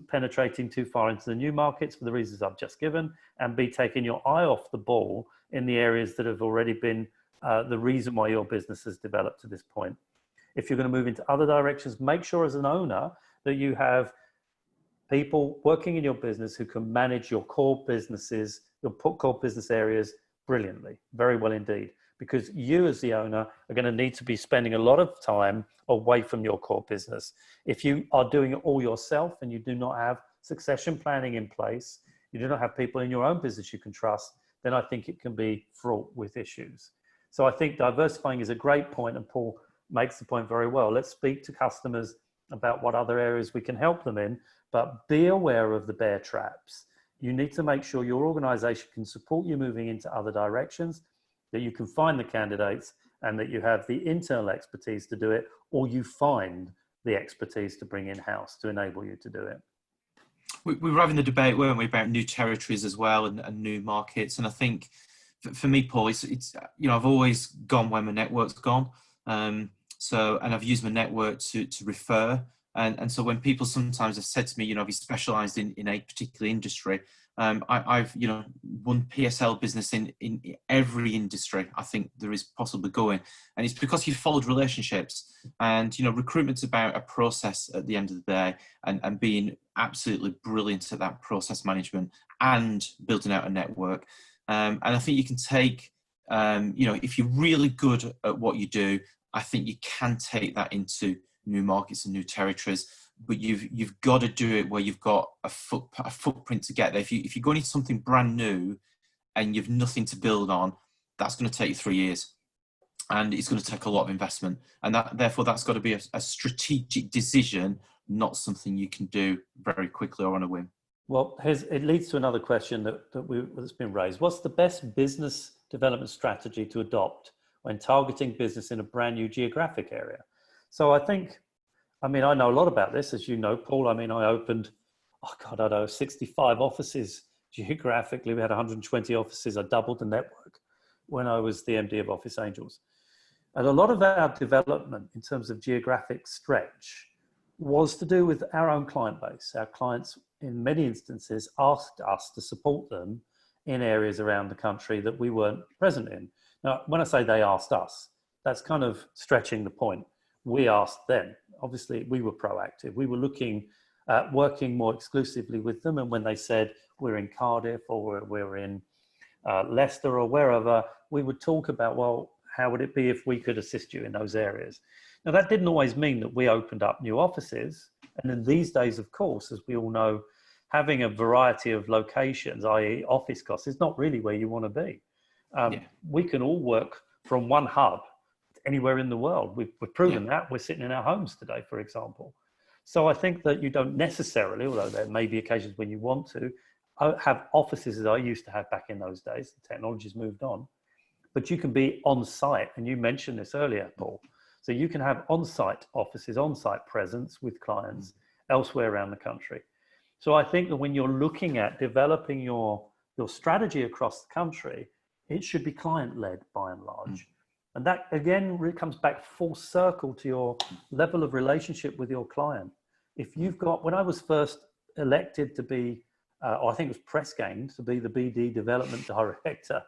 penetrating too far into the new markets for the reasons I've just given, and be taking your eye off the ball in the areas that have already been the reason why your business has developed to this point. If you're going to move into other directions, make sure as an owner that you have people working in your business who can manage your core businesses, your core business areas brilliantly, very well indeed, because you as the owner are going to need to be spending a lot of time away from your core business. If you are doing it all yourself and you do not have succession planning in place, you do not have people in your own business you can trust, then I think it can be fraught with issues. So I think diversifying is a great point, and Paul makes the point very well. Let's speak to customers about what other areas we can help them in, but be aware of the bear traps. You need to make sure your organization can support you moving into other directions, that you can find the candidates, and that you have the internal expertise to do it, or you find the expertise to bring in-house to enable you to do it.
We were having the debate, weren't we, about new territories as well, and new markets. And I think for me, Paul, it's you know, I've always gone where my network's gone. So, and I've used my network to refer. And so when people sometimes have said to me, you know, have you specialised in a particular industry? I've, you know, won PSL business in every industry I think there is possibly going. And it's because you've followed relationships. And, you know, recruitment's about a process at the end of the day, and being absolutely brilliant at that process management and building out a network. And I think you can take, you know, if you're really good at what you do, I think you can take that into new markets and new territories, but you've got to do it where you've got a footprint to get there. If you're going into something brand new and you've nothing to build on, that's going to take you 3 years, and it's going to take a lot of investment, and therefore that's got to be a strategic decision, not something you can do very quickly or on a whim.
Well, it leads to another question that's been raised. What's the best business development strategy to adopt when targeting business in a brand new geographic area? So I think, I mean, I know a lot about this, as you know, Paul. I mean, I opened, 65 offices geographically. We had 120 offices. I doubled the network when I was the MD of Office Angels. And a lot of our development in terms of geographic stretch was to do with our own client base. Our clients, in many instances, asked us to support them in areas around the country that we weren't present in. Now, when I say they asked us, that's kind of stretching the point. We asked them. Obviously, we were proactive. We were looking at working more exclusively with them. And when they said, we're in Cardiff or we're in Leicester or wherever, we would talk about, well, how would it be if we could assist you in those areas? Now, that didn't always mean that we opened up new offices. And in these days, of course, as we all know, having a variety of locations, i.e. office costs, is not really where you want to be. We can all work from one hub anywhere in the world. We've proven that. We're sitting in our homes today, for example. So I think that you don't necessarily, although there may be occasions when you want to, have offices as I used to have back in those days. The technology's moved on. But you can be on site, and you mentioned this earlier, Paul. So you can have on-site offices, on-site presence with clients elsewhere around the country. So I think that when you're looking at developing your strategy across the country, It should be client-led by and large. And that, again, really comes back full circle to your level of relationship with your client. If you've got, when I was first elected to be, or I think it was press gained to be the BD development director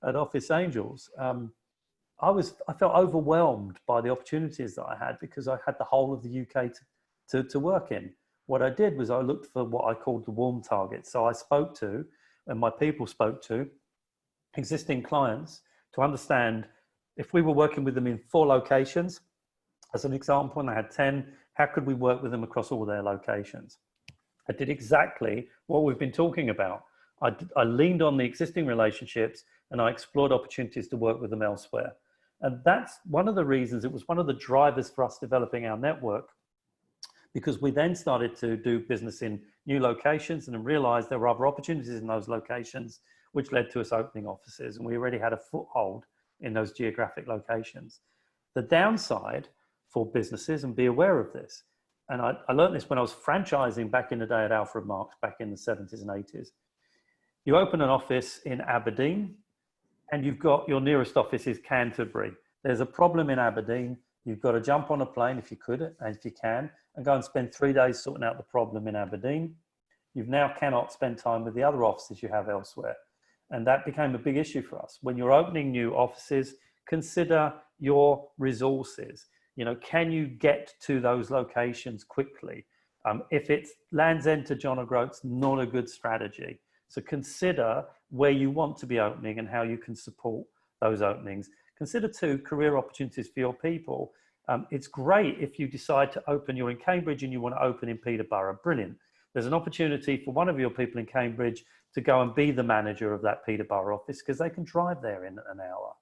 at Office Angels, I felt overwhelmed by the opportunities that I had because I had the whole of the UK to work in. What I did was I looked for what I called the warm targets. So I spoke to, and my people spoke to, existing clients to understand if we were working with them in 4 locations, as an example, and I had 10, how could we work with them across all their locations? I did exactly what we've been talking about. I leaned on the existing relationships and I explored opportunities to work with them elsewhere. And that's one of the reasons, it was one of the drivers for us developing our network, because we then started to do business in new locations and realized there were other opportunities in those locations, which led to us opening offices. And we already had a foothold in those geographic locations. The downside for businesses, and be aware of this, and I learned this when I was franchising back in the day at Alfred Marks back in the 70s and 80s. You open an office in Aberdeen and you've got your nearest office is Canterbury. There's a problem in Aberdeen. You've got to jump on a plane if you could, and if you can, and go and spend 3 days sorting out the problem in Aberdeen. You now cannot spend time with the other offices you have elsewhere. And that became a big issue for us. When you're opening new offices, consider your resources. You know, can you get to those locations quickly? If it's Land's End to John O'Groats, not a good strategy. So consider where you want to be opening and how you can support those openings. Consider too, career opportunities for your people. It's great if you decide to open, you're in Cambridge and you want to open in Peterborough, brilliant. There's an opportunity for one of your people in Cambridge to go and be the manager of that Peterborough office because they can drive there in an hour.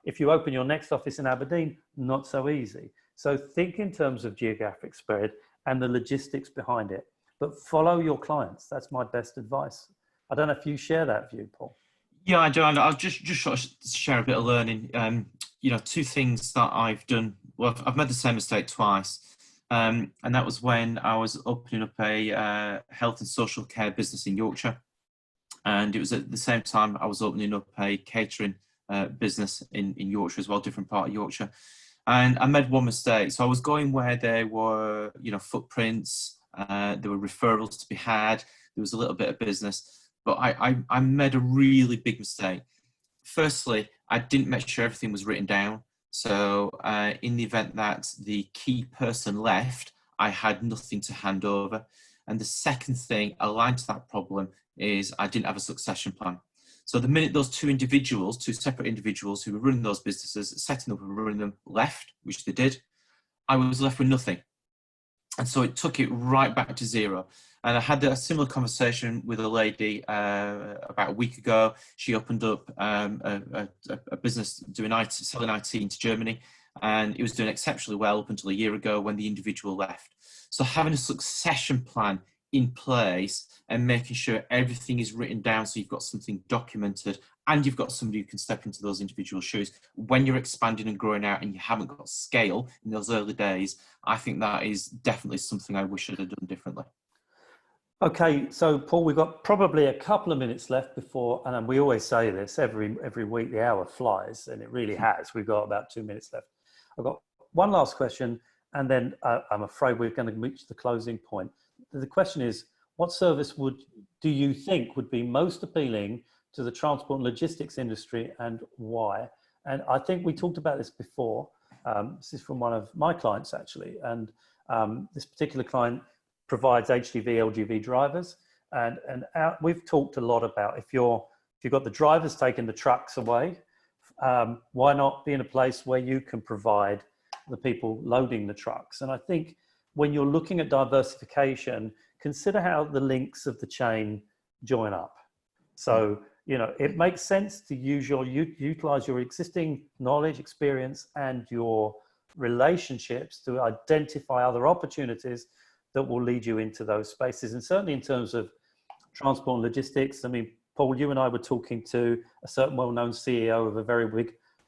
If you open your next office in Aberdeen, not so easy. So think in terms of geographic spread and the logistics behind it, but follow your clients. That's my best advice. I don't know if you share that view, Paul.
Yeah, I do. I'll just sort of share a bit of learning. You know, 2 things that I've done. Well, I've made the same mistake twice. And that was when I was opening up a health and social care business in Yorkshire. And it was at the same time I was opening up a catering business in Yorkshire as well, different part of Yorkshire. And I made one mistake. So I was going where there were, you know, footprints, there were referrals to be had, there was a little bit of business, but I made a really big mistake. Firstly, I didn't make sure everything was written down. So in the event that the key person left, I had nothing to hand over. And the second thing aligned to that problem is I didn't have a succession plan. So the minute those 2 individuals, 2 separate individuals who were running those businesses, setting up and running them, left, which they did, I was left with nothing. And so it took it right back to zero. And I had a similar conversation with a lady about a week ago. She opened up a business doing IT, selling IT into Germany, and it was doing exceptionally well up until a year ago when the individual left. So having a succession plan in place and making sure everything is written down so you've got something documented and you've got somebody who can step into those individual shoes when you're expanding and growing out and you haven't got scale in those early days, I think that is definitely something I wish I'd have done differently.
Okay, so Paul, we've got probably a couple of minutes left before, and we always say this every week, the hour flies, and it really has. We've got about 2 minutes left. I've got one last question, and then I'm afraid we're going to reach the closing point. The question is, what service do you think would be most appealing to the transport and logistics industry, and why? And I think we talked about this before. This is from one of my clients, actually, and this particular client provides HGV, LGV drivers, and we've talked a lot about if you've got the drivers taking the trucks away, why not be in a place where you can provide the people loading the trucks? And I think when you're looking at diversification, consider how the links of the chain join up. So, you know, it makes sense to utilize your existing knowledge, experience, and your relationships to identify other opportunities that will lead you into those spaces. And certainly in terms of transport and logistics, I mean, Paul, you and I were talking to a certain well-known CEO of a very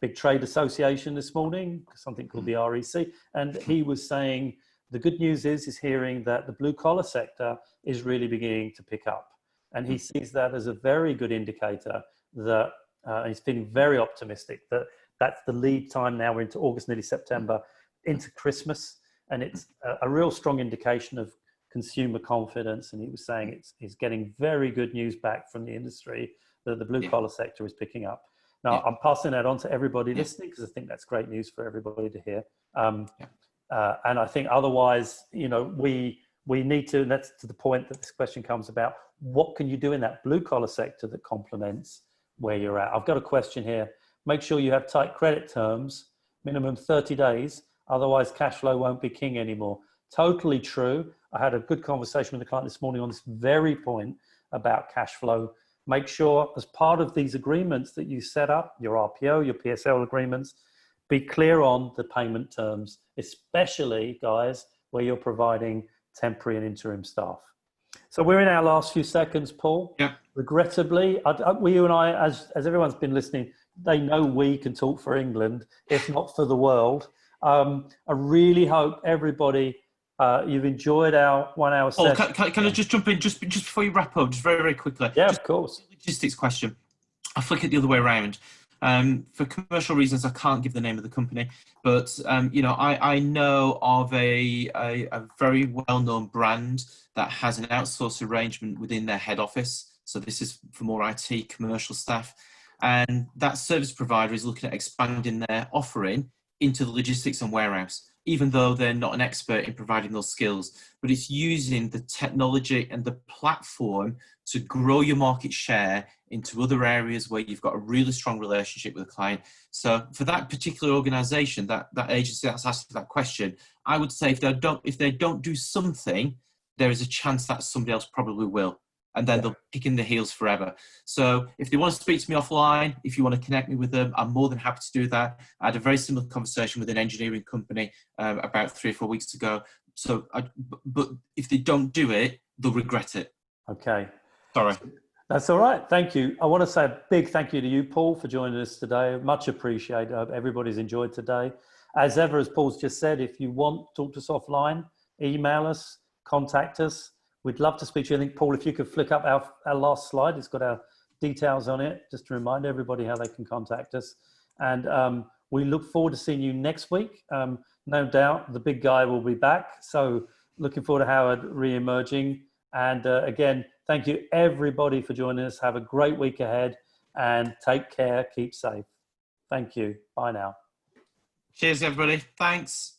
big trade association this morning, something called the REC, and he was saying the good news is hearing that the blue collar sector is really beginning to pick up. And he sees that as a very good indicator that and he's feeling very optimistic that that's the lead time now. We're into August, nearly September, into Christmas, and it's a real strong indication of consumer confidence. And he was saying he's getting very good news back from the industry that the blue collar sector is picking up. Now, I'm passing that on to everybody listening, because I think that's great news for everybody to hear. And I think otherwise, you know, we need to, and that's to the point that this question comes about, what can you do in that blue collar sector that complements where you're at? I've got a question here. Make sure you have tight credit terms, minimum 30 days, otherwise cash flow won't be king anymore. Totally true. I had a good conversation with a client this morning on this very point about cash flow. Make sure as part of these agreements that you set up, your RPO, your PSL agreements, be clear on the payment terms, especially, guys, where you're providing temporary and interim staff. So we're in our last few seconds, Paul.
Yeah.
Regrettably, you and I, as everyone's been listening, they know we can talk for England, if not for the world. I really hope everybody, you've enjoyed our 1 hour session.
Can I just jump in just before you wrap up, just very, very quickly?
Yeah,
just
of course.
Logistics question. I'll flick it the other way around. For commercial reasons, I can't give the name of the company, but you know, I know of a very well-known brand that has an outsource arrangement within their head office. So this is for more IT commercial staff, and that service provider is looking at expanding their offering into the logistics and warehouse, even though they're not an expert in providing those skills, but it's using the technology and the platform to grow your market share into other areas where you've got a really strong relationship with a client. So for that particular organization, that agency that's asked that question, I would say if they don't do something, there is a chance that somebody else probably will. And then they'll kick in the heels forever. So if they want to speak to me offline, if you want to connect me with them, I'm more than happy to do that. I had a very similar conversation with an engineering company about 3 or 4 weeks ago. So, but if they don't do it, they'll regret it.
Okay.
Sorry.
That's all right. Thank you. I want to say a big thank you to you, Paul, for joining us today. Much appreciated. I hope everybody's enjoyed today. As ever, as Paul's just said, if you want to talk to us offline, email us, contact us. We'd love to speak to you. I think, Paul, if you could flick up our last slide, it's got our details on it, just to remind everybody how they can contact us. And we look forward to seeing you next week. No doubt the big guy will be back. So looking forward to Howard re-emerging. And again, thank you everybody for joining us. Have a great week ahead and take care. Keep safe. Thank you. Bye now.
Cheers, everybody. Thanks.